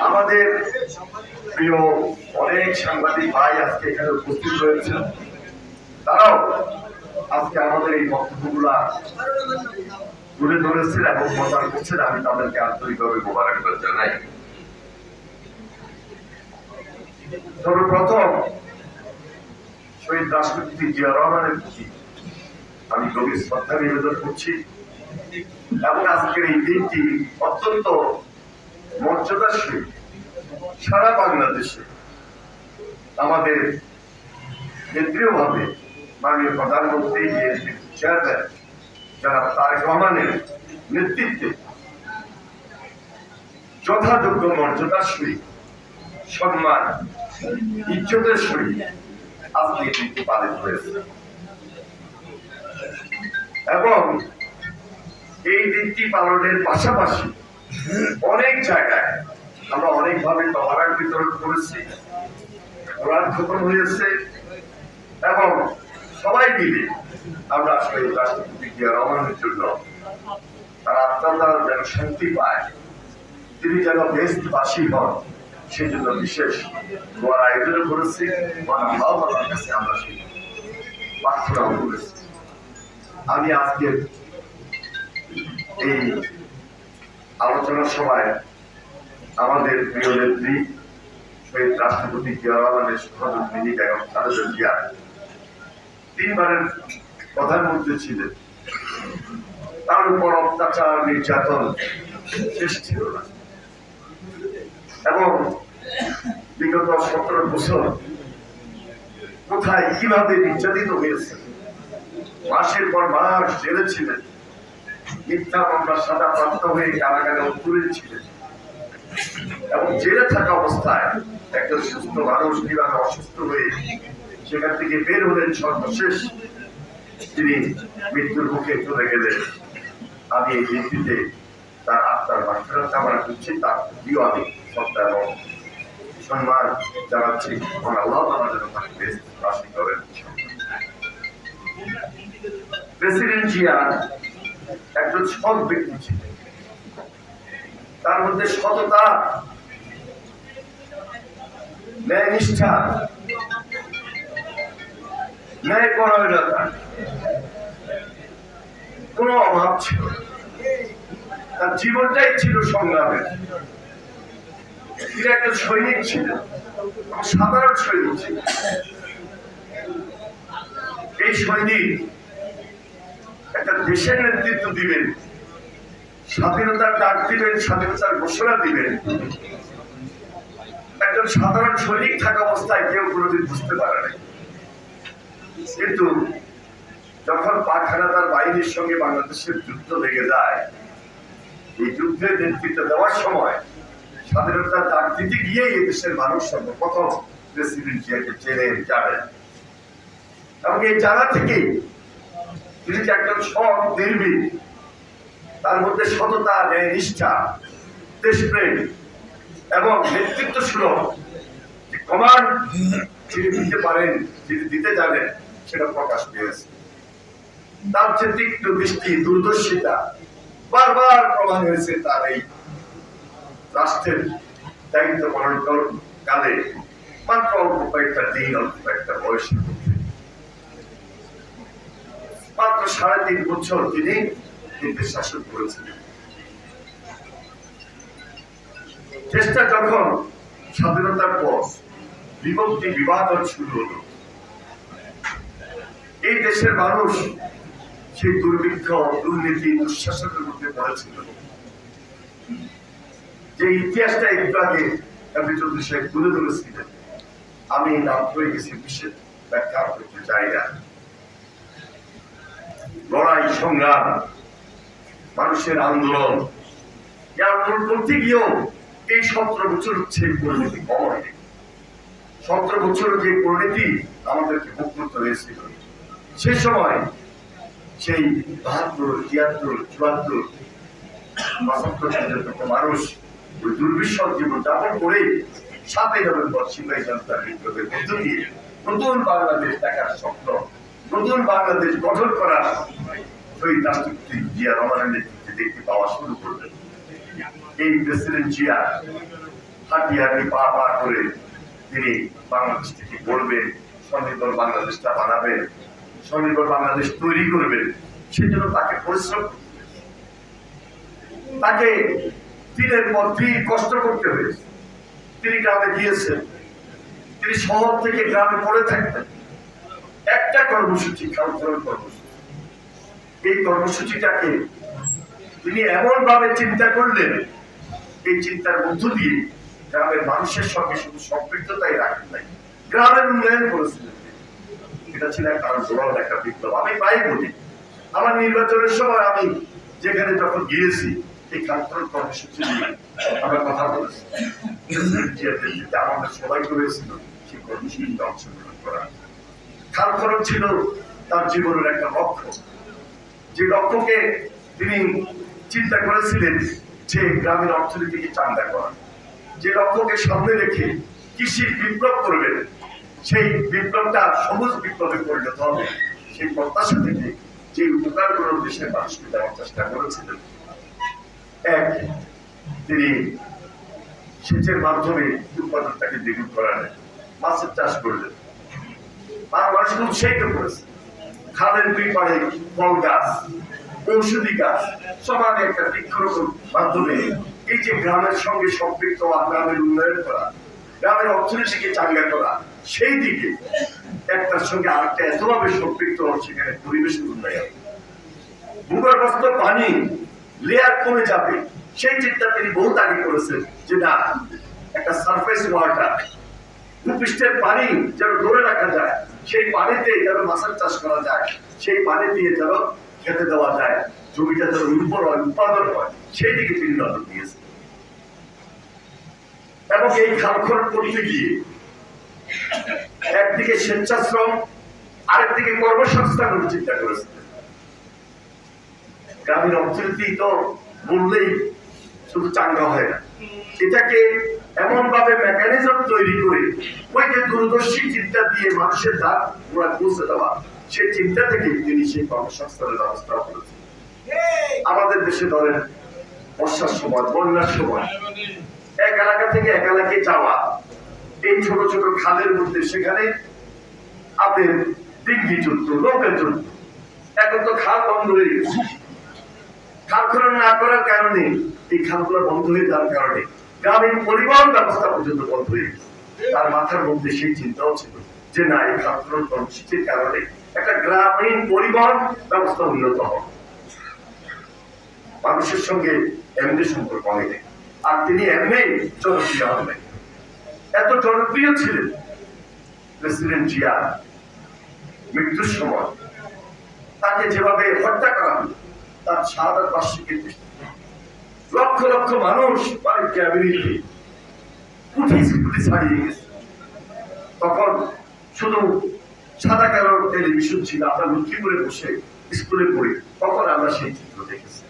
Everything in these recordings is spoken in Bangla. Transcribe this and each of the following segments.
আমাদের প্রিয় অনেক সাংবাদিক ভাই আজকে এখানে উপস্থিত রয়েছেন, তারাও আজকে আমাদের এই বক্তব্যগুলা তুলে ধরেছেন এবং প্রচার করছেন। আমি তাদেরকে আন্তরিকভাবে মোবারকবাদ জানাই। সর্বপ্রথম শহীদ রাষ্ট্রপতি জিয়া রহমানের প্রতি আমি গভীর শ্রদ্ধা নিবেদন করছি এবং আজকের এই দিনটি অত্যন্ত মর্যাদার সহিত সারা বাংলাদেশে আমাদের কেন্দ্রীয়ভাবে মাননীয় প্রধানমন্ত্রী বিএনপির চেয়ারম্যান জনাব তারেক রহমানের নেতৃত্বে যথাযোগ্য মর্যাদার সহিত সম্মান ইজ্জতের সহিত আজকে এই দিনটি পালিত হয়েছে এবং এই দিনটি পালনের পাশাপাশি অনেক জায়গায় আমরা অনেকভাবে তহরার বিতরণ করেছি, কোরআন খতম হয়েছে এবং সবাই মিলে আমরা শহীদ রাষ্ট্রপতি জিয়া রহমানের জন্য তার আত্মাটা যেন শান্তি পায়, তিনি যেন দেশবাসী হন, সেজন্য বিশেষ দোয়ার আয়োজন করেছি। আল্লাহর কাছে আমরা সেই প্রার্থনাও করেছি। আমি আজকে এই আলোচনা সভায় আমাদের প্রিয় নেত্রী শহীদ রাষ্ট্রপতি জিয়া রহমানের সহযোগী বেগম খালেদা জিয়া 3 বারের প্রধানমন্ত্রী ছিলেন, তার উপর অত্যাচার নির্যাতন শেষ ছিল না এবং বিগত 17 বছর কোথায় কিভাবে নির্যাতিত হয়েছে, মাসের পর মাস জেলে ছিলেন, মিথ্যা মামলা সাদা প্রাপ্ত হয়ে কারাগারে অন্তরীণ ছিলেন এবং জেলে থাকা অবস্থায় একজন সুস্থ মানুষ কিভাবে অসুস্থ হয়ে সেখান থেকে বের হলেন, সর্বশেষ তিনি মৃত্যুর মুখে চলে গেলেন। আমি এই দিনটিতে তার আত্মার মাগফিরাত কামনা করছি, তার প্রিয় আমি শ্রদ্ধা এবং সম্মান জানাচ্ছি। আল্লাহ তাআলা যেন তাকে বেহেশতে করেন। প্রেসিডেন্ট জিয়া একজন সৎ ব্যক্তি ছিলেন, তার মধ্যে সততা, ন্যায়নিষ্ঠা, ন্যায়পরায়ণতা কোন অভাব ছিল না। তার জীবনটাই ছিল সংগ্রামের। তিনি একজন সৈনিক ছিলেন, সাধারণ সৈনিক ছিলেন। এই সৈনিক একটা দেশের নেতৃত্ব দিবেন, স্বাধীনতার ডাক দিবেন, স্বাধীনতার ঘোষণা দিবেন, একজন সাধারণ সৈনিক থাকা অবস্থায় কেউ কোনোদিন বুঝতে পারে না। কিন্তু যখন পাক হানাদার বাহিনীর সঙ্গে বাংলাদেশের যুদ্ধ লেগে যায়, এই যুদ্ধের নেতৃত্ব দেওয়ার সময় স্বাধীনতার ডাক দিতে গিয়ে এই দেশের মানুষ সর্বপ্রথম প্রেসিডেন্ট জিয়াকে চেনেন, জানেন এবং এই জানা থেকেই তিনি যে একজন সৎ নির্ভীক, তার মধ্যে সততা, ন্যায় নিষ্ঠা, দেশপ্রেম এবং নেতৃত্ব সুলভ কমান্ড যিনি দিতে পারেন, যিনি দিতে জানেন, সেটা প্রকাশ পেয়েছে। তার যে তীক্ষ্ণ দৃষ্টি, দূরদর্শিতা বারবার প্রমাণ হয়েছে তার এই রাষ্ট্রের দায়িত্ব পালন কালে, মাত্র অল্প কয়েকটা দিন, অল্প কয়েকটা বয়সের মধ্যে মাত্র 3.5 বছর তিনি দেশ শাসন করেছিলেন। চেষ্টা যখন স্বাধীনতার পর বিভক্তি বিভাজন শুরু হলো, এই দেশের মানুষ সেই দুর্ভিক্ষ, দুর্নীতি, দুঃশাসনের মধ্যে পড়েছিল। যে ইতিহাসটা একটু আগে চৌধুরী সাহেব তুলে ধরেছিলেন, আমি নাম হয়ে গেছি, বিশেষ ব্যাখ্যা করতে চাই না। লড়াই, সংগ্রাম, মানুষের আন্দোলন, এই আন্দোলন করতে গিয়েও এই 17 বছর হচ্ছে পরিণতি কম হয়নি। 17 বছর যে পরিণতি আমাদেরকে ভোগ করতে হয়েছিল, সে সময় সেই 72, 73, 74, 75 মানুষ ওই দুর্বিষহ জীবন যাপন করে 7ই নভেম্বর সিপাহী জনতার বিপ্লবের মধ্য দিয়ে নতুন বাংলাদেশ দেখার স্বপ্ন, নতুন বাংলাদেশ গঠন করার শহীদ রাষ্ট্রপতি জিয়া রহমানের নেতৃত্বে দেখতে পাওয়া শুরু করবেন। এই প্রেসিডেন্ট জিয়া হাঁটি হাঁটি পা পা করে তিনি বাংলাদেশ থেকে বলবেন, স্বনির্ভর বাংলাদেশটা বানাবেন, স্বনির্ভর বাংলাদেশ তৈরি করবেন। সেজন্য তাকে পরিশ্রম, তাকে দিনের পর দিন কষ্ট করতে হয়েছে। তিনি গ্রামে গিয়েছেন, তিনি শহর থেকে গ্রামে পড়ে থাকতেন। একটা কর্মসূচি, খাওয়ার কর্মসূচি, এই কর্মসূচিটাকে তিনি এমন ভাবে চিন্তা করলেন, এই চিন্তার মধ্য দিয়ে গ্রামের মানুষের সঙ্গে শুধু সম্পৃক্ততাই রাখেন নাই, গ্রামের উন্নয়ন করেছিলেন। এটা ছিল একটা জোরাল একটা বিপ্লব। আমি প্রায় বলি, আমার নির্বাচনের সময় আমি যেখানে যখন গিয়েছি এই খাদ্য কর্মসূচি নিয়ে আমরা কথা বলেছি, আমাদের সবাইকে হয়েছিল সেই কর্মসূচিতে অংশগ্রহণ করা। খাদ্য ছিল তার জীবনের একটা লক্ষ্য, যে লক্ষ্যকে তিনি চিন্তা করেছিলেন যে গ্রামের অর্থনীতিকে চাঙ্গা করা, যে লক্ষ্যকে সামনে রেখে কৃষির বিপ্লব করবেন, সেই বিপ্লবটা সবুজ বিপ্লবে পরিণত হবে, সেই প্রত্যাশা থেকে যে উপকারগুলো দেশের মানুষকে দেওয়ার চেষ্টা করেছিলেন। এক, তিনি সেচের মাধ্যমে উৎপাদনটাকে দ্বিগুণ করালেন, মাছের চাষ করলেন, আর মানুষকে উৎসাহিত করেছে। খালের দুই পাড়ে ফল গাছ, ঔষধি গাছ, সমানে একটা বৃক্ষরোপণ মাধ্যমে এই যে গ্রামের সঙ্গে সম্পৃক্ত গ্রামের উন্নয়ন করা, গ্রামের অর্থনীতিকে চাঙ্গা করা, সেই দিকে একটার সঙ্গে আরেকটা এতভাবে সম্পৃক্ত, সেখানে পরিবেশের উন্নয়ন, ভূগর্ভস্থ পানি লেয়ার কমে যাবে, সেই চিন্তা তিনি বহুত আগে করেছেন যে না, একটা সারফেস ওয়াটার, ভূপৃষ্ঠের পানি যেন ধরে রাখা যায়, সেই পানিতে যেন মাছের চাষ করা যায়, সেই পানি দিয়ে যেন খেতে দেওয়া যায়, জমিটা যেন উর্বর হয়, উৎপাদন হয়, সেই দিকে তিনি নজর দিয়েছেন। এবং এই খাল খনন করতে গিয়ে একদিকে স্বেচ্ছাশ্রম, আরেকদিকে কর্মসংস্থানের চিন্তা করেছিলেন। গ্রামীণ অর্থনীতি তো বললেই শুধু চাঙ্গা হয় না, এটাকে এমন ভাবে মেকানিজম তৈরি করে ওই যে দূরদর্শী চিন্তা দিয়ে মানুষের দাঁত পুরা পৌঁছে দেওয়া, সেই চিন্তা থেকে তিনি সেই কর্মসংস্থানের ব্যবস্থা করেছেন। আমাদের দেশে ধরেন বর্ষার সময়, বন্যার সময় এক এলাকা থেকে এক এলাকায় যাওয়া, এই ছোট ছোট খালের মধ্যে সেখানে আপনার ডিঙ্গি চলত, নৌকা চলত। এখন তো খাল বন্ধ হয়ে গেছে। খাল খনন না করার কারণে, এই খালগুলো বন্ধ হয়ে যাওয়ার কারণে গ্রামীণ পরিবহন ব্যবস্থা পর্যন্ত বন্ধ হয়ে গেছে। তার মাথার মধ্যে সেই চিন্তাও ছিল যে না, এই খাল খনন কর্মসূচির কারণে একটা গ্রামীণ পরিবহন ব্যবস্থা উন্নত হবে, মানুষের সঙ্গে এমনি সম্পর্ক হবে। আর তিনি এমনি জনপ্রিয় হবেন। এত জনপ্রিয় ছিলেন প্রেসিডেন্ট জিয়া, মৃত্যুর সময় তাকে যেভাবে হত্যা করা হলো, তার শাহাদাত বার্ষিকীর লক্ষ লক্ষ মানুষ মানে ক্যাবিনেটে উঠে ছাড়িয়ে গেছে। তখন শুধু সাদা কালো টেলিভিশন ছিল, আমরা লক্ষ্মীপুরে বসে স্কুলে পড়ি, তখন আমরা সেই চিত্র দেখেছি।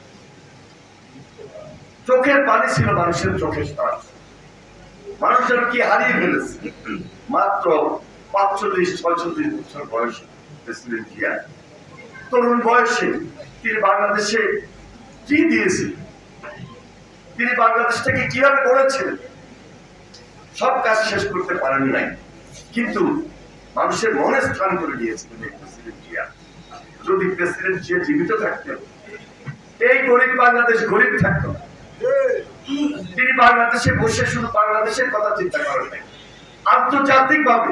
চোখের পানি ছিল মানুষের চোখের সাজ, মানুষের কি হারিয়ে ফেলেছে। মাত্র 45-46 বছর বয়সে প্রেসিডেন্ট জিয়া, তরুণ বয়সে তিনি বাংলাদেশে কি দিয়েছেন, তিনি বাংলাদেশটাকে কিভাবে গড়েছিলেন, সব কাজ শেষ করতে পারেন নাই, কিন্তু মানুষের মনে স্থান করে নিয়েছিলেন এই প্রেসিডেন্ট জিয়া। যদি প্রেসিডেন্ট জিয়া জীবিত থাকতেন, এই গরিব বাংলাদেশ গরিব থাকতো। তিনি বাংলাদেশে বসে শুধু বাংলাদেশের কথা চিন্তা করেন নাই, আন্তর্জাতিক ভাবে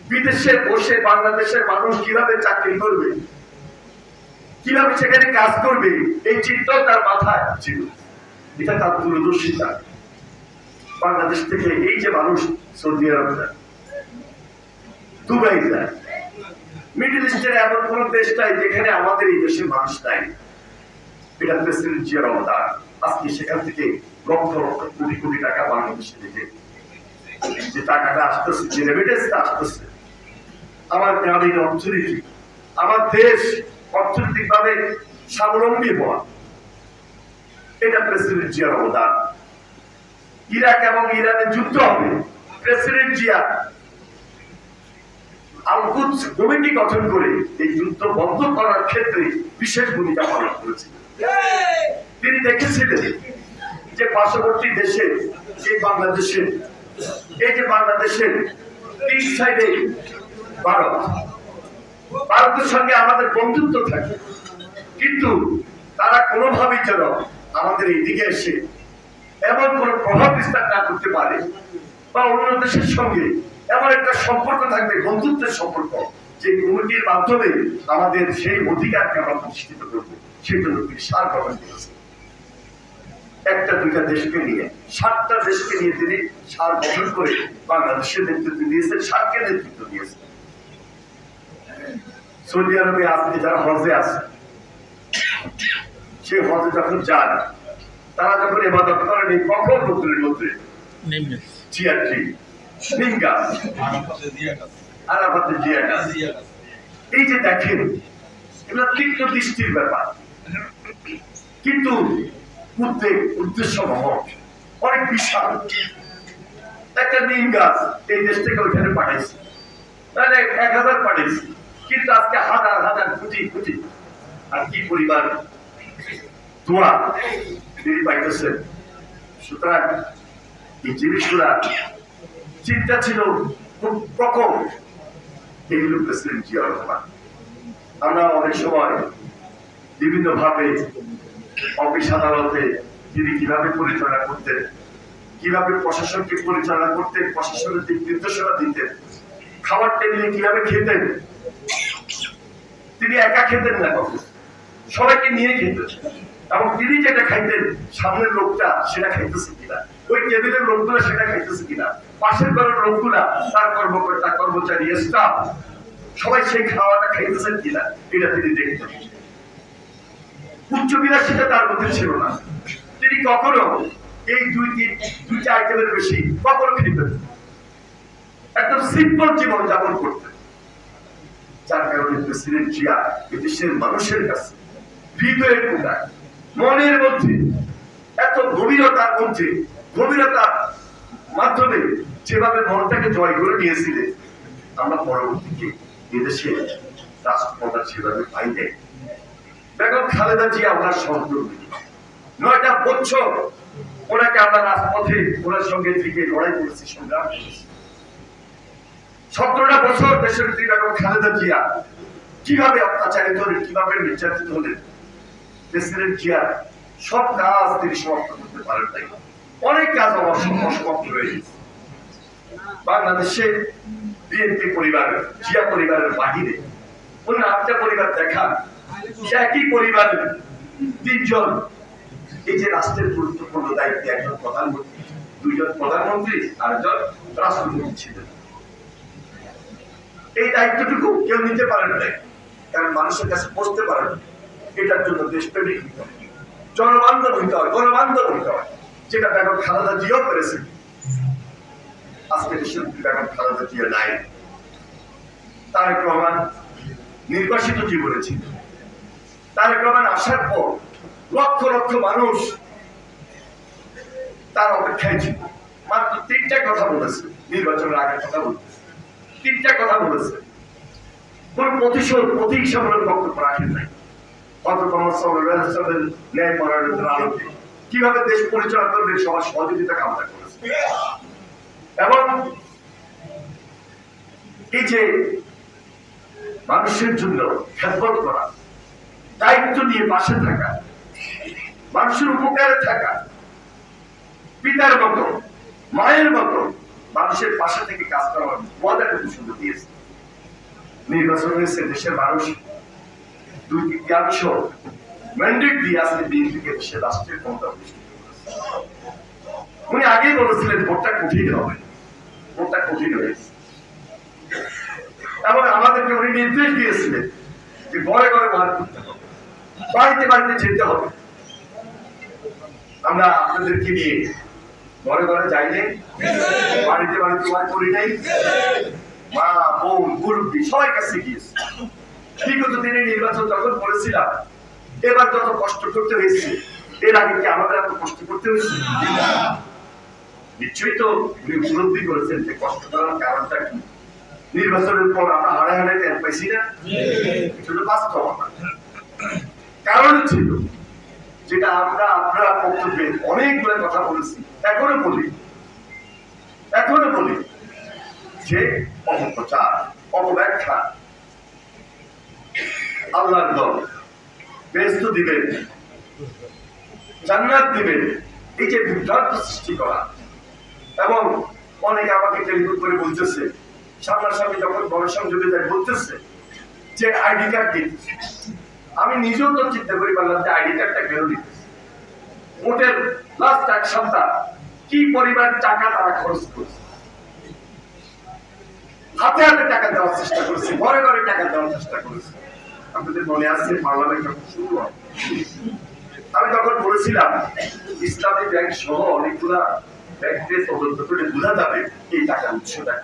বিদেশে বসে বাংলাদেশের মানুষ কিভাবে চাকরি করবে, কিভাবে সেখানে কাজ করবে, এই চিন্তাও তার মাথায় ছিল। এটা তার দূরদর্শিতা। বাংলাদেশ থেকে এই যে মানুষ সৌদি আরব যায়, দুবাই যায়, মিডল ইস্টের এমন কোন দেশ নাই যেখানে আমাদের এই দেশের মানুষ নাই। এটা প্রেসিডেন্ট জিয়ার অবদান। আজকে সেখান থেকে লক্ষ লক্ষ কোটি কোটি টাকা বাংলাদেশে থেকে যে টাকাটা আসতেছে, যে রেমিটেন্সটা আসতেছে, আমার গ্রামীণ অর্থনীতি, আমার দেশ অর্থনৈতিক ভাবে স্বাবলম্বী হওয়া, এটা প্রেসিডেন্ট জিয়ার অবদান। ইরাক এবং ইরানে যুদ্ধ হবে, প্রেসিডেন্ট জিয়া আল-কুদস কমিটি গঠন করে এই যুদ্ধ বন্ধ করার ক্ষেত্রে বিশেষ ভূমিকা পালন করেছিলেন। তিনি দেখেছিলেন যে পার্শ্ববর্তী দেশে এই বাংলাদেশে, এই যে বাংলাদেশের 3 সাইডে ভারতের সঙ্গে আমাদের বন্ধুত্ব থাকে, কিন্তু তারা কোনোভাবেই যেন আমাদের এইদিকে এসে এমন কোন প্রভাব বিস্তার না করতে পারে, বা অন্য দেশের সঙ্গে এমন একটা সম্পর্ক থাকবে, বন্ধুত্বের সম্পর্ক, যে কমিটির মাধ্যমে আমাদের সেই অধিকারকে আমরা প্রতিষ্ঠিত করবো। সেই জন্য তিনি সার গ্রহণ করেছেন। একটা দুইটা দেশকে নিয়ে 7টা দেশকে নিয়ে তিনি সার গঠন করে বাংলাদেশের নেতৃত্ব দিয়েছেন, সারকে নেতৃত্ব দিয়েছেন। সৌদি আরবে আজকে যারা হজে আছে, সে হজে যখন যান, তারা যখন ইবাদত করেন, এই কখন নতুনের মধ্যে জিয়াট্রি, নিম গাছ, আরাফাতে জিয়া গাছ, এই যে দেখেন, এগুলো তীক্ষ্ণ দৃষ্টির ব্যাপার, কিন্তু উদ্দেশ্য মহৎ, অনেক বিশাল। একটা নিম গাছ এই দেশ থেকে ওইখানে পাঠাইছে, তাহলে 1000 পাঠাইছে, কিন্তু আজকে হাজার হাজার কোটি কোটি আর কি পরিবার দোয়া তিনি পাইতেছেন। সুতরাং এই জিনিসগুলা চিন্তা ছিল খুব প্রকট। এগুলো প্রেসিডেন্ট জিয়াউর রহমান। আমরা অনেক সময় বিভিন্ন ভাবে অফিস আদালতে তিনি কিভাবে পরিচালনা করতেন, কিভাবে প্রশাসনকে পরিচালনা করতেন, প্রশাসনের দিক নির্দেশনা দিতেন, খাবার টেবিলে কিভাবে খেতেন। তিনি একা খেতেন না, কখন সবাইকে নিয়ে খেতেন, এবং তিনি যেটা খাইতেন সামনের লোকটা সেটা খাইতেছে কিনা, ওই টেবিলের লোকগুলা সেটা খাইতেছে কিনা, পাশের ঘরের লোকগুলা, তার কর্মকর্তা কর্মচারী স্টাফ সবাই সেই খাওয়াটা খাইতেছেন কিনা, এটা তিনি দেখতেন। উচ্চ বিলাসিতা তার মধ্যে ছিল না। তিনি কখনো এই দুইটা আইটেমের বেশি কখনো খেতেন, একদম সিম্পল জীবন যাপন করতেন। যার কারণে প্রেসিডেন্ট জিয়া দেশের মানুষের কাছে হৃদয়ের কোথায়, মনের মধ্যে এত গভীরতার মধ্যে, গভীরতার মাধ্যমে যেভাবে মনটাকে জয় করে নিয়েছিলেন, আমরা পরবর্তীতে এদেশে রাষ্ট্রপ্রধান সেভাবে পাই নাই। বেগম খালেদা জিয়া ওনার সহকর্মী, 9টা বছর ওনাকে আমরা রাজপথে ওনার সঙ্গে থেকে লড়াই করেছি, সংগ্রাম করেছি। 17টা বছর দেশের বেগম খালেদা জিয়া কিভাবে অত্যাচারিত হলেন, কিভাবে নির্যাতিত হলেন, প্রেসিডেন্ট জিয়া সব কাজ তিনি সমাপ্ত করতে পারেন নাই। অনেক কাজ অসমাপ্ত রয়ে গেছে। বাংলাদেশে বিএনপি পরিবার, জিয়া পরিবারের বাহিরে অন্য 8টা পরিবার দেখান, একই পরিবারের 3 জন এই যে রাষ্ট্রের গুরুত্বপূর্ণ দায়িত্বে, একজন প্রধানমন্ত্রী, 2 জন প্রধানমন্ত্রী আর 1 জন রাষ্ট্রপতি ছিলেন। এই দায়িত্বটুকু কেউ নিতে পারেন নাই, কারণ মানুষের কাছে পৌঁছতে পারেন। এটার জন্য দেশপ্রেমিক হইতে হয়, জনবান্ধব হইতে হয়, গণবান্ধব হইতে হয়, যেটা বেগম খালেদা জিয়াও করেছেন। আজকে দেশের বেগম খালেদা জিয়া নাই। তারেক রহমান নির্বাসিত জীবনে ছিল। তারেক রহমান আসার পর লক্ষ লক্ষ মানুষ তার অপেক্ষায় ছিল। মাত্র 3টা কথা বলেছে, নির্বাচনের আগে কথা বলতেছে, 3টা কথা বলেছে। কোন প্রতিহিংসামূলক বক্তব্য রাখেন নাই। ন্যায় পরায়ণতার আলোকে কিভাবে দেশ পরিচালনা করবে সবার সহযোগিতা কামনা করেছে। এবং এই যে মানুষের জন্য খেদমত করা, দায়িত্ব নিয়ে পাশে থাকা, মানুষের উপকারে থাকা, পিতার মতো মায়ের মতো মানুষের পাশে থেকে কাজ করার মজাটুকু সুযোগ দিয়েছে। নির্বাচন হয়েছে, দেশের মানুষ 2/3 ম্যান্ডেট দিয়ে আসলে বিএনপিকে দেশের রাষ্ট্রের ক্ষমতা প্রতিষ্ঠিত করেছে। উনি আগেই বলেছিলেন ভোটটা কঠিন হবে, ভোটটা কঠিন হয়েছে, এবং আমাদেরকে উনি নির্দেশ দিয়েছিলেন যে ঘরে ঘরে মার করতে হবে, বাড়িতে বাড়িতে যেতে হবে। আমরা আপনাদেরকে নিয়ে ঘরে ঘরে যাই নাই, বাড়িতে বাড়িতে মার করি নাই, মা বোন মুরব্বী সবার কাছে গিয়েছে। বিগত দিনে নির্বাচন যখন করেছিলাম, এবার যত কষ্ট করতে হয়েছে, এর আগে কি আমাদের এত কষ্ট করতে হয়েছে? নিশ্চয়ই তো উনি উপলব্ধি করেছেন যে কষ্ট করার কারণটা কি। নির্বাচনের পর আমরা হাড়ে হাড়ে টের পাইছি না, শুধু বাস্তবতা। কারণ ছিল যেটা আপনারা বক্তব্যে অনেকগুলো কথা বলেছি, এখনো বলি যে অপপ্রচার, অপব্যাখ্যা, আল্লাহর দল বেহেশত দিবেন, জান্নাত দিবেন, এই যে বিভ্রান্ত সৃষ্টি করা। এবং অনেকে আমাকে টেলিফোন করে বলতেছে, সামনাসামনি যখন গণসংযোগে যায় বলতেছে যে আইডি কার্ড দিতেছে। আমি নিজেও তো চিন্তা করি পারলাম যে আইডি কার্ডটা কেন দিতেছে। মোটের লাস্ট এক সপ্তাহ কি পরিমাণ টাকা তারা খরচ করছে, হাতে হাতে টাকা দেওয়ার চেষ্টা করেছে, ঘরে ঘরে টাকা দেওয়ার চেষ্টা করেছে। আপনাদের মনে আছে পার্লামেন্ট যখন শুরু হয়, আমি তখন বলেছিলাম ইসলামী ব্যাংক সহ অনেকগুলা ব্যাংকে তদন্ত করে বোঝা যাবে এই টাকার উৎসটা,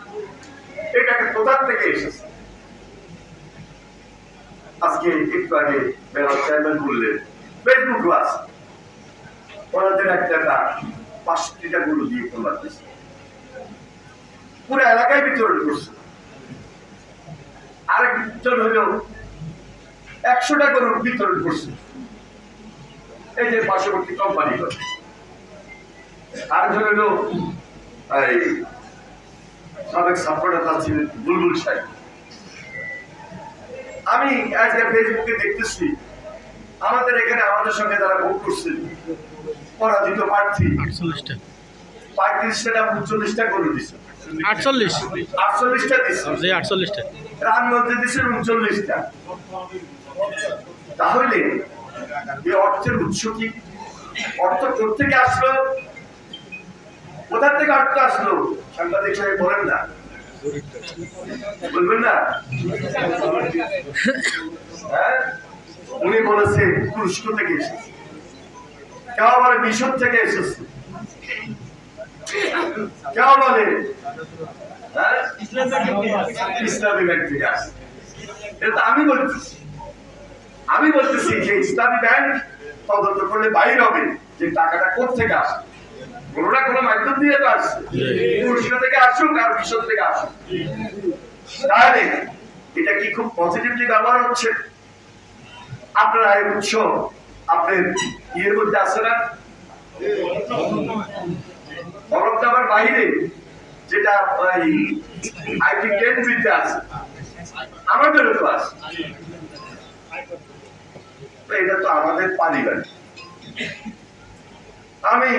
এই টাকা কোথা থেকে এসেছে। আজকে একটু আগে মেলার চেয়ারম্যান বললেন ফেসবুক ক্লাস ওনাদের একটা ৫০টা গরু দিয়ে খোলা দিয়েছে, পুরো এলাকায় বিতরণ করছে। আরেকজন হইল ১০০টা গরুর বিতরণ করছে, এই যে পার্শ্ববর্তী কোম্পানি। আরেকজন হইল এই সাবেক ছাত্রনেতা ছিলেন বুলবুল সাহেব। আমি আজকে ফেসবুকে দেখতেছি আমাদের এখানে আমাদের সঙ্গে যারা ভোট করছেন পরাজিত প্রার্থী ৩৫টা ৩৯টা গরু দিচ্ছে, 48টা রামগঞ্জে দিচ্ছে 39টা। তাহলে এই অর্থের উৎস কি? অর্থ কোথেকে আসলো, কোথা থেকে অর্থ আসলো? সাংবাদিক সাহেব বলেন না, বলবেন না? হ্যাঁ, উনি বলেছে তুরস্ক থেকে এসেছে, কেউ বলে মিশর থেকে এসেছে, কেউ বলে ইসলামী ব্যাংক থেকে আসে। এটা আমি বলতেছি যে ইসলামী ব্যাংক তদন্ত করলে বাইর হবে যে টাকাটা কোথেকে আসে। কোনো না কোনো মাধ্যম দিয়ে তো আসছে, তুরস্ক থেকে আসুক আর মিশর থেকে আসুক। তাহলে এটা কি খুব পজিটিভলি ব্যবহার হচ্ছে? আপনার আয়ের উৎস আপনার ইয়ের মধ্যে আসে না, বরফ দাবার বাইরে যেটা আইটি কেন্দ্রিতে আছে, আমাদেরও তো আছে। এটা তো আমাদের পারিবারিক, আমি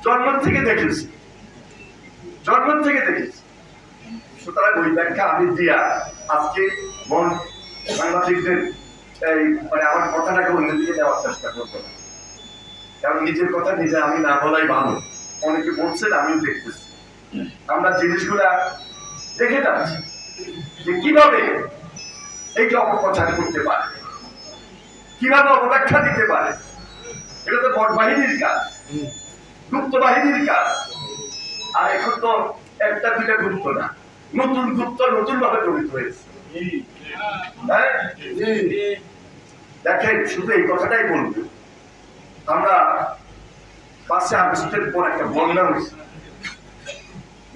জন্ম থেকে দেখেছি। সুতরাং ওই ব্যাখ্যা আমি দিয়া আজকে মন সাংবাদিকদের মানে আমার কথাটাকে অন্যদিকে দেওয়ার চেষ্টা করবো না, কারণ নিজের কথা নিজে আমি না বলাই ভালো। অনেকে বলছেন, আমিও দেখতেছি, আমরা জিনিসগুলা দেখে যাচ্ছি যে কিভাবে এই যে অপপ্রচার করতে পারে, কিভাবে অপব্যাখ্যা দিতে পারে। এটা তো বট বাহিনীর কাজ, গুপ্ত বাহিনীর কাজ। আর এখন তো একটা দুইটা গুপ্ত না, নতুন গুপ্ত নতুন ভাবে গঠিত হয়েছে। দেখেন, শুধু এই কথাটাই বলবো, আমরা ৫ই আগস্টের পর একটা বন্যা হয়েছে,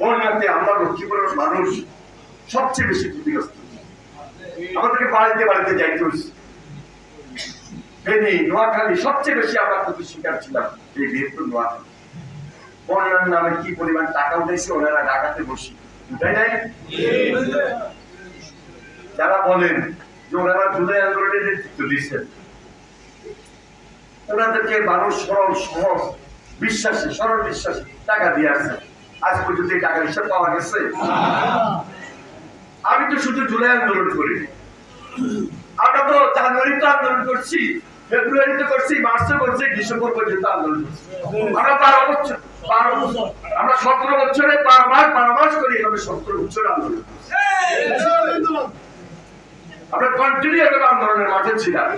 বন্যাতে আমরা লক্ষ্মীপুরের মানুষ সবচেয়ে বেশি ক্ষতিগ্রস্ত। আমাদেরকে বাড়িতে বাড়িতে যাইতে হয়েছে। ফেনী, নোয়াখালী সবচেয়ে বেশি আমরা ক্ষতির শিকার ছিলাম, এই বৃহত্তর নোয়াখালী। বন্যার নামে কি পরিমাণ টাকা উঠেছে, ওনারা ঢাকাতে বসি উঠাই নাই। যারা বলেন যে ওনারা জুলাই আন্দোলনের নেতৃত্ব দিচ্ছেন, ওনাদেরকে মানুষ সরল বিশ্বাসী টাকা দিয়ে আসছে। আজ পর্যন্ত এই টাকার হিসাব পাওয়া গেছে? আমি তো শুধু জুলাই আন্দোলন করি, আমরা তো জানুয়ারিতে আন্দোলন করছি, ফেব্রুয়ারিতে করছি, মার্চে করছি, ডিসেম্বর পর্যন্ত আন্দোলন করছি। আমরা 12 বছর, আমরা 17 বছরে 12 মাস করি, এভাবে 17 বছর আন্দোলন করছি। আমরা কন্টিনিউ এভাবে আন্দোলনের মাঠে ছিলাম।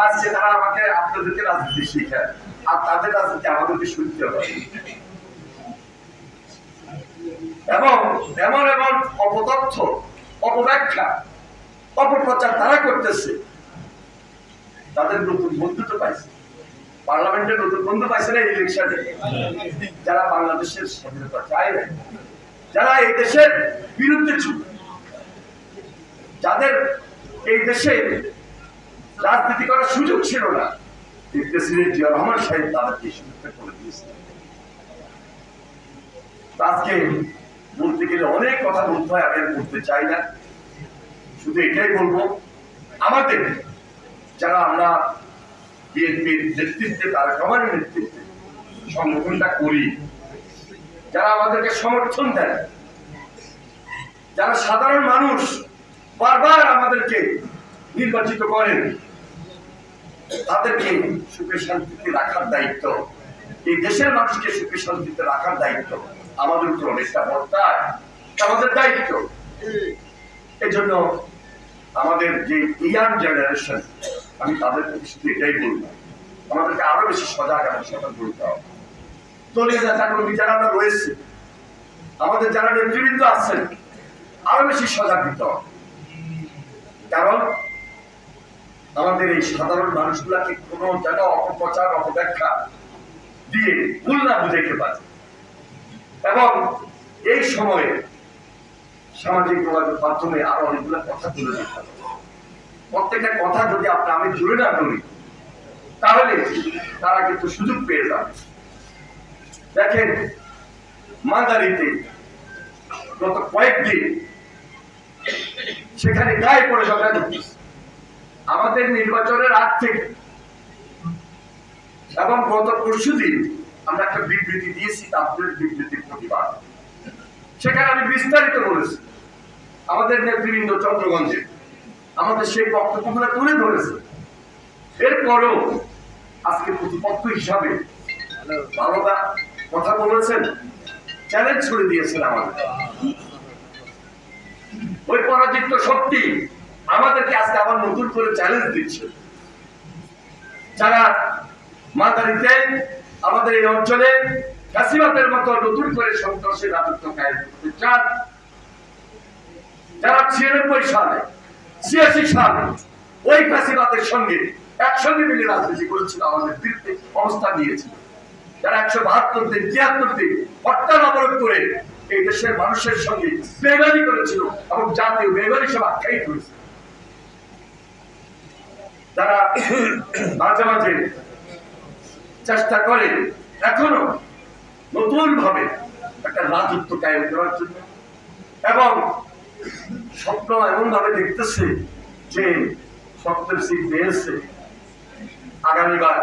আজকে তারা আমাকে আপনাদেরকে রাজনীতি শিখায়, আর তাদের রাজনীতি আমাদেরকে শুনতে হবে। এবং এমন অপতথ্য, অপব্যাখ্যা, অপপ্রচার তারা করতেছে। তাদের নতুন বন্ধু তো পাইছে, পার্লামেন্টের নতুন বন্ধু পাইছে না ইলেকশনে, যারা বাংলাদেশের স্বাধীনতা চায় না, যারা এই দেশের বিরুদ্ধে ছিল, যাদের এই দেশে রাজনীতি করার সুযোগ ছিল না, প্রেসিডেন্ট জিয়া রহমান সাহেব তাদেরকে সুযোগটা করে দিয়েছে। আজকে বলতে গেলে অনেক কথা বলতে হয়, আমি আর বলতে চাই না, শুধু এটাই বলবো আমাদের যারা আমরা বিএনপির নেতৃত্বে, তারা সবার নেতৃত্বে সংগঠনটা করি, যারা আমাদেরকে সমর্থন দেন, যারা সাধারণ মানুষ বারবার আমাদেরকে নির্বাচিত করেন, তাদেরকে সুখে শান্তিতে রাখার দায়িত্ব, এই দেশের মানুষকে সুখে শান্তিতে রাখার দায়িত্ব আমাদের উপর অনেকটা বর্তায়, আমাদের দায়িত্ব। এই জন্য আমাদের যে ইয়াং জেনারেশন, আমি তাদের প্রতি শুধু এটাই বলবো, আমাদেরকে আরো বেশি সজাগ এবং সতর্ক করতে হবে। দলীয় নেতা কর্মী যারা আমরা রয়েছে, আমাদের যারা নেতৃবৃন্দ আছেন, আরো বেশি সজাগ দিতে হবে। কারণ আমাদের এই সাধারণ মানুষগুলাকে কোনো যেন অপপ্রচার অপব্যাখ্যা দিয়ে ভুল না বুঝাইতে পারে। এবং এই সময়ে সামাজিক যোগাযোগ মাধ্যমে আরো অনেকগুলো কথা তুলে দিতে হবে। প্রত্যেকটা কথা যদি আমি জুড়ে না ধরি, তাহলে তারা কিন্তু সুযোগ পেয়ে যাবে। দেখেন, মাদারিতে গত কয়েকদিন সেখানে গায়ে পড়ে ঝগড়া করতেছে আমাদের নির্বাচনের আগ থেকে, এবং গত পরশুদিন আমরা একটা বিবৃতি দিয়েছি, তাদের বিবৃতির প্রতিবাদ। সেখানে আমি বিস্তারিত বলেছি আমাদের নেতৃবৃন্দ চন্দ্রগঞ্জে আমাদের সেই বক্তব্যগুলো তুলে ধরেছে। এরপরও আজকে প্রতিপক্ষ হিসাবে ভালোটা কথা বলেছেন, চ্যালেঞ্জ ছুড়ে দিয়েছেন আমাদের। ওই পরাজিত শক্তি আমাদেরকে আজকে আবার নতুন করে চ্যালেঞ্জ দিচ্ছে। যারা মাদারিতে আমাদের এই অঞ্চলে ফ্যাসিবাদের মতো নতুন করে সন্ত্রাসের রাজত্ব কায়েম করতে চান, যারা 96 সালে 86 সালে ওই ফ্যাসিবাদের সঙ্গে একসঙ্গে মিলে রাজনীতি করেছিল, আমাদের বিরুদ্ধে অবস্থান নিয়েছিল, যারা 172 দিন 73 দিন হরতাল অবরোধ করে এই দেশের মানুষের সঙ্গে বেইমানি করেছিল এবং জাতীয় বেইমানি সব আখ্যায়িত হয়েছে, যারা মাঝে মাঝে চেষ্টা করে এখনো নতুন ভাবে একটা রাজত্ব কায়েম করার জন্য, এবং স্বপ্ন এমন ভাবে দেখতেছে যে স্বপ্নের সিট পেয়েছে, আগামীবার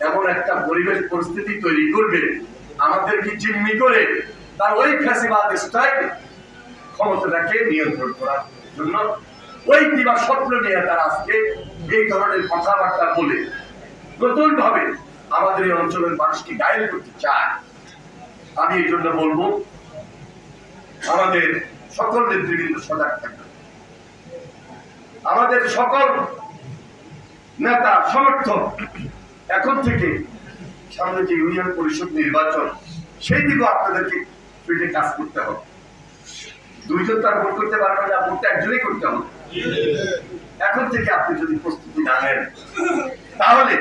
এমন একটা পরিবেশ পরিস্থিতি তৈরি করবে আমাদেরকে জিম্মি করে তার ওই ফ্যাসিবাদ স্টাইল ক্ষমতাটাকে নিয়ন্ত্রণ করার জন্য ওই দিবা স্বপ্ন নিয়ে তারা আজকে এই ধরনের কথাবার্তা বলে নতুন ভাবে আমাদের এই অঞ্চলের মানুষকে ঘায়েল করতে চায়। আমি এই জন্য বলবো আমাদের সকল নেতৃবৃন্দ সজাগ থাকবে, আমাদের সকল নেতা সমর্থক এখন থেকে সামনে যে ইউনিয়ন পরিষদ নির্বাচন, সেই দিকেও আপনাদেরকে ফিল্ডে কাজ করতে হবে। দুইজন তার ভোট করতে পারবে না, ভোটটা একজনই করতে হবে। এখন থেকে আপনি যদি প্রস্তুতি না নেন, তাহলে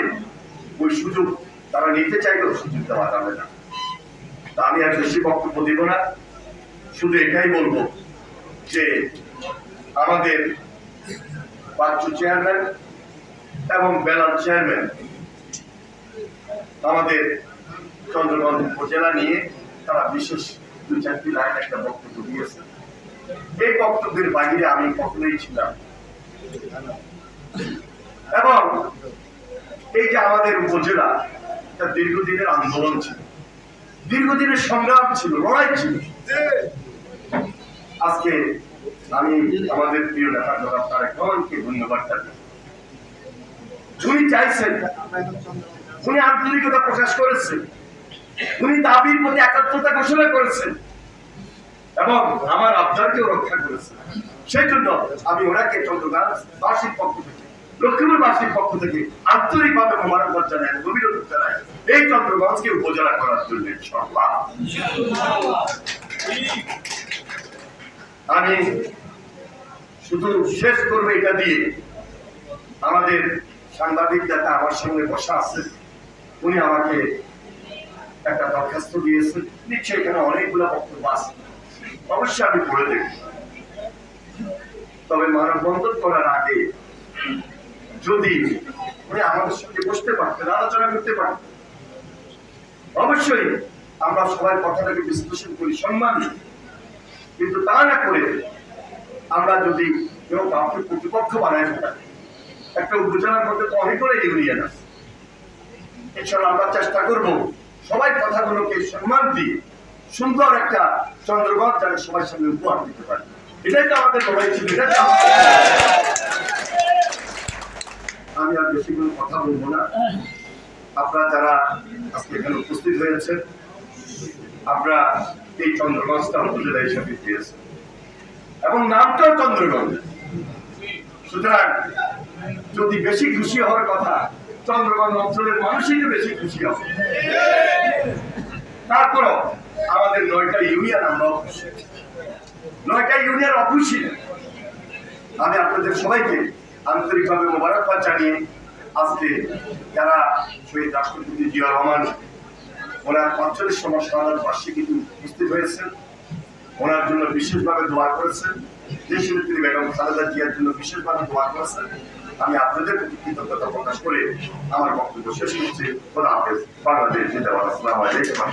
ওই সুযোগ তারা নিতে চাইলেও সুযোগ দেওয়া যাবে না। তা আমি আর বেশি বক্তব্য দিব না, শুধু এটাই বলবো যে আমাদের বাচ্চু চেয়ারম্যান এবং বেলাল চেয়ারম্যান আমাদের চন্দ্রগঞ্জ উপজেলা নিয়ে তারা বিশেষ 2-4টি লাইন একটা বক্তব্য দিয়েছে। এই বক্তব্যের বাইরে আমি কখনোই ছিলাম, এবং এই যে আমাদের উপজেলা একটা দীর্ঘদিনের আন্দোলন ছিল, দীর্ঘদিনের সংগ্রাম ছিল, লড়াই ছিল। আজকে আমি আমাদের প্রিয় নেতা জনাব তারেক রহমানকে ধন্যবাদ জানাই। উনি চাইছেন, উনি আন্তরিকতা প্রকাশ করেছেন, উনি দাবির প্রতি একাত্মতা ঘোষণা করেছেন এবং আমার আবদারকেও রক্ষা করেছেন। সেই জন্য আমি ওনাকে চন্দ্রগঞ্জবাসীর পক্ষ থেকে, লক্ষ্মীপুরবাসীর পক্ষ থেকে আন্তরিকভাবে মোবারকবাদ জানাই, অভিনন্দন জানাই এই চন্দ্রগঞ্জকে উপজেলা করার জন্য। আমি শুধু শেষ করবো এটা দিয়ে, আমাদের সাংবাদিক যাতে আমার সঙ্গে বসা আছে, উনি আমাকে একটা দরখাস্ত দিয়েছেন, নিশ্চয়ই এখানে অনেকগুলো বক্তব্য আছে, অবশ্যই আমি পড়ে দেখব। তবে মানববন্ধন করার আগে যদি উনি আমাদের সঙ্গে বসতে পারতেন, আলোচনা করতে পারতেন। অবশ্যই আমরা সবাই কথাটাকে বিশ্লেষণ করি, সম্মান দিই, কিন্তু তা না করে আমরা যদি কেউ কাউকে প্রতিপক্ষ বানায় ফেলা, একটা উপজেলার মধ্যে তো অনেকগুলো ইউনিয়ন আছে, ইনশাআল্লাহ আমরা চেষ্টা করব সবাই কথাগুলোকে সম্মান দিয়ে সুন্দর একটা চন্দ্রগঞ্জ যাতে সবার সামনে উপহার দিতে পারে। এটাই তো আমাদের লড়াই ছিল। আমি আর বেশি কোনো কথা বলবো না। আপনারা যারা আজকে এখানে উপস্থিত হয়েছেন, আপনারা এই চন্দ্রগঞ্জটা উপজেলা হিসাবে দিয়েছেন এবং নামটাও চন্দ্রগঞ্জ। সুতরাং যদি বেশি খুশি হওয়ার কথা, চন্দ্রগঞ্জ অঞ্চলের মানুষই বেশি খুশি হবে। তারপরও আমাদের 9টা ইউনিয়ন, আমরা অখুশি, 9টা ইউনিয়ন অখুশি। আমি আপনাদের সবাইকে আন্তরিকভাবে মোবারকবাদ জানিয়ে আজকে যারা শহীদ রাষ্ট্রপতি জিয়া রহমান ওনার 45তম শাহাদাত বার্ষিকীতে উপস্থিত হয়েছেন, ওনার জন্য বিশেষভাবে দোয়া করেছেন, দেশনেত্রী বেগম খালেদা জিয়ার জন্য বিশেষভাবে দোয়া করেছেন, আমি আপনাদের প্রতি কৃতজ্ঞতা প্রকাশ করে আমার বক্তব্য শেষ করছি। খোদা হাফেজ। বাংলাদেশ জিন্দাবাদ। আসসালামু আলাইকুম।